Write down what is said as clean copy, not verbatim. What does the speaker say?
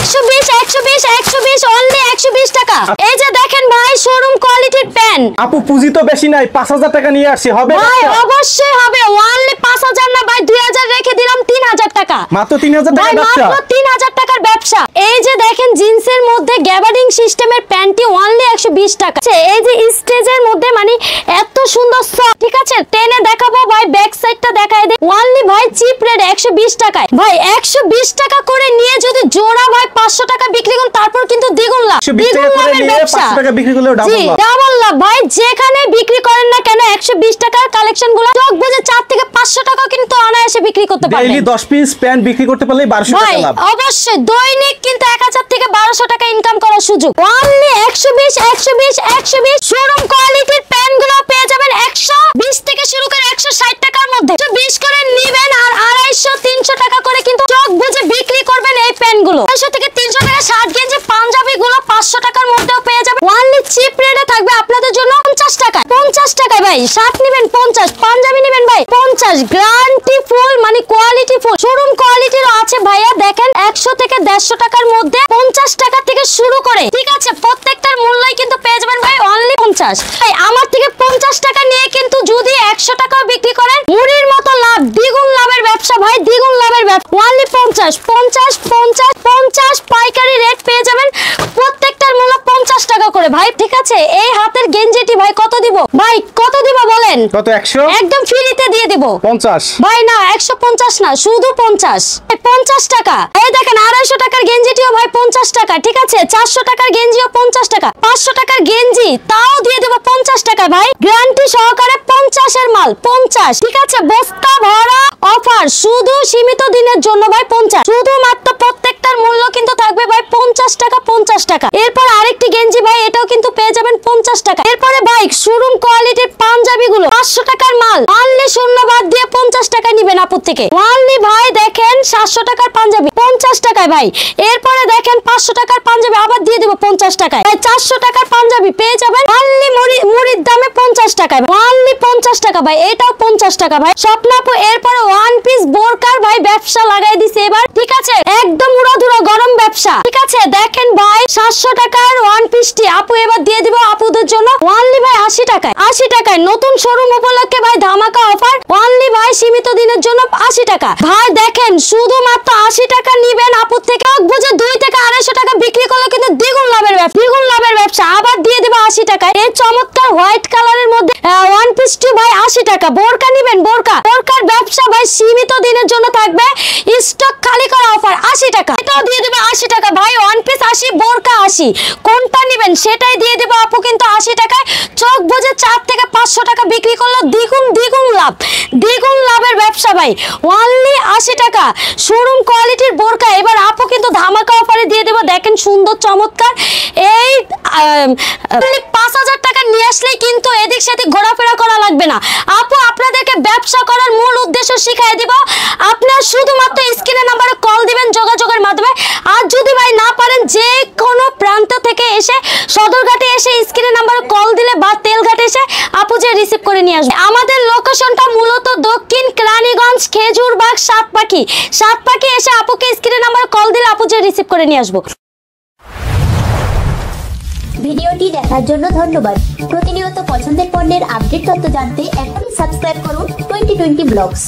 120 120 120 only 120 টাকা। এই যে দেখেন ভাই শোরুম কোয়ালিটির প্যান। আপু পুঁজি তো বেশি নাই, 5000 টাকা নিয়ে আসি হবে ভাই অবশ্যই হবে। অনলি 5000 না ভাই 2000 রেখে দিলাম 3000 টাকা। মাত্র 3000 টাকা ব্যবসা, মাত্র 3000 টাকার ব্যবসা। এই যে দেখেন জিন্সের মধ্যে গ্যাবার্ডিং সিস্টেমের প্যান্টটি অনলি 120 টাকা। এই যে স্টেজের মধ্যে মানে এত সুন্দর সফট, ঠিক আছে টেনে দেখাবো ভাই, ব্যাক সাইডটা দেখায় দে। অনলি ভাই চিপ রেট 120 টাকায়। ভাই 120 টাকা করে নিয়ে যদি জোড়া ভাই 500 টাকা বিক্রি করুন তারপর কিন্তু দ্বিগুণ লাভ। দ্বিগুণ লাভের ব্যবসা। 500 টাকা বিক্রি করলেও ডাবল লাভ। ডাবল লাভ ভাই। যেখানে বিক্রি করেন না কেন 120 টাকার কালেকশনগুলো চোখ বুজে 4 থেকে 500 টাকা কিন্তু অনায়াসে বিক্রি করতে পারবেন। ডেইলি 10 পিস প্যান্ট বিক্রি করতে পারলে 1200 টাকা লাভ। অবশ্যই দৈনিক কিন্তু 1000 থেকে 1200 টাকা ইনকাম করার সুযোগ। অনলি 120 120 120 শোরুম কোয়ালিটির প্যান্টগুলো পেয়ে যাবেন 120 থেকে শুরু করে 160 টাকার মধ্যে। 120 করে নেবেন আর 250 300 টাকা করে কিন্তু চোখ বুজে বিক্রি করবেন এই প্যান্টগুলো। 250 থেকে 300 টাকা শার্ট গেঞ্জি পাঞ্জাবিগুলো 500 টাকার মধ্যেও পেয়ে যাবেন। অনলি চিপ রেটে থাকবে আপনাদের জন্য 50 টাকা। 50 টাকায় ভাই শার্ট নেবেন 50, পাঞ্জাবি নেবেন ভাই 50। গ্যারান্টি ফুল মানে কোয়ালিটি ফুল শোরুম কোয়ালিটিরও আছে ভাইয়া। দেখেন 100 থেকে 150 টাকার মধ্যে 50 টাকা থেকে শুরু করে, ঠিক আছে প্রত্যেকটার মূল্যই কিন্তু পেয়ে যাবেন ভাই অনলি 50। ভাই আমার থেকে 50 টাকা নিয়ে কিন্তু যদি 100 টাকাও বিক্রি করেন মুড়ির মতো লাভ। দ্বিগুণ লাভের ব্যবসা ভাই, দ্বিগুণ লাভের ব্যবসা। অনলি 50 50 50 50 পাইকারি রেট পেয়ে যাবেন। প্রত্যেকটার মূল্য 50 টাকা করে ভাই, ঠিক আছে। এই হাতের গেঞ্জিটি ভাই কত দিব ভাই, কত দিব বলেন? কত? 100 একদম ফ্রিতে দিয়ে দিব। 50 ভাই না 150 না, শুধু 50 50 টাকা। এই দেখেন 250 টাকার গেঞ্জিটিও ভাই 50 টাকা, ঠিক আছে 400 টাকার গেঞ্জিও 50 টাকা, 500 টাকার গেঞ্জি তাও দিয়ে দেব 50 টাকা ভাই। গ্যারান্টি সহকারে 50 এর মাল 50, ঠিক আছে বস্তা ভরা অফার শুধু সীমিত দিনের জন্য ভাই 50। শুধুমাত্র প্রত্যেকটার মূল্য কিন্তু থাকবে ভাই 50 টাকা 50 টাকা। এরপর আরেকটি গেঞ্জি ভাই এটাও কিন্তু পেয়ে যাবেন 50 টাকা। এরপরে ভাই শোরুম কোয়ালিটির পাঞ্জাবিগুলো 500 টাকার মাল অনলি শূন্য বাদ দিয়ে 50 টাকা নিবেন আপুর থেকে। অনলি ভাই দেখেন 700 টাকার পাঞ্জাবি 50 টাকায় ভাই। এরপরে দেখেন 500 টাকার পাঞ্জাবি আবার দিয়ে দেব 50 টাকায়। ভাই 400 টাকার পাঞ্জাবি পেয়ে যাবেন অনলি মুড়ির দামে 50 টাকায়। অনলি 50 টাকা ভাই, এটাও 50 টাকা ভাই। স্বপ্নাপু এরপরে ওয়ান পিস বোরকার ভাই ব্যবসা লাগাই দিছে এবার, ঠিক আছে একদম উড়াধুরা গরম ব্যবসা, ঠিক আছে। দেখেন ভাই 700 টাকার ওয়ান পিসটি আপু এবার দিয়ে দিব আপুদের জন্য অনলি ভাই 80 টাকায়। 80 টাকায় নতুন শোরুম উপলক্ষে ভাই ধামাকা অফার অনলি ভাই সীমিত দিনের জন্য 80 টাকা। ভাই দেখেন শুধুমাত্র 80 টাকা নিবেন আপুর থেকে, বুঝে 2 থেকে 250 টাকা বিক্রি করলে কিন্তু দ্বিগুণ লাভের ব্যবসা, দ্বিগুণ লাভের ব্যবসা। আবার দিয়ে দেব 80 টাকায় এই চমৎকার হোয়াইট কালারের মধ্যে ওয়ান পিসটি ভাই 80 টাকা। বোরকা নিবেন বোরকার ব্যবসা ভাই সীমিত দিনের জন্য থাকবে, স্টক খালি করা অফার 80 টাকা। এটাও দিয়ে দেব 80 টাকা ভাই। ওয়ান পিস 80 বোরকা 80, কোনটা নিবেন সেটাই দিয়ে দেব আপু কিন্তু 80 টাকায়। চোখ বুঝে 4 থেকে 500 টাকা বিক্রি করলে দ্বিগুণ লাভ, দ্বিগুণ লাভের ব্যবসা ভাই। অনলি 80 টাকা শোরুম কোয়ালিটির বোরকা এবার আপু কিন্তু ধামাকা অফারে দিয়ে দেব। দেখেন সুন্দর চমৎকার এই 5000 টাকা নিয়ে আসলেই কিন্তু এদিক সেদিক ঘোরাফেরা করা লাগবে না আপু। আপনাদেরকে ব্যবসা করার মূল উদ্দেশ্য শিখাই দিব। আপনারা শুধুমাত্র স্ক্রিনে নাম্বারে কল দিবেন যোগাযোগের মাধ্যমে। আর যদি ভাই না পারেন যে কোনো প্রান্ত থেকে এসে সদরঘাটে এসে স্ক্রিনে নাম্বারে কল দিলে বা তেলঘাটে এসে আপু যে রিসিভ করে নিয়ে আসবে। আমাদের লোকেশনটা মূলত দক্ষিণ কেরানীগঞ্জ খেজুরবাগ সাতপাখি এসে আপুকে স্ক্রিনে নাম্বারে কল দিলে আপু যে রিসিভ করে নিয়ে আসবো। ভিডিওটি দেখার জন্য ধন্যবাদ। প্রতিনিয়ত পছন্দের পণ্যের আপডেট তথ্য জানতে এখনই সাবস্ক্রাইব করুন 2020 ব্লগস।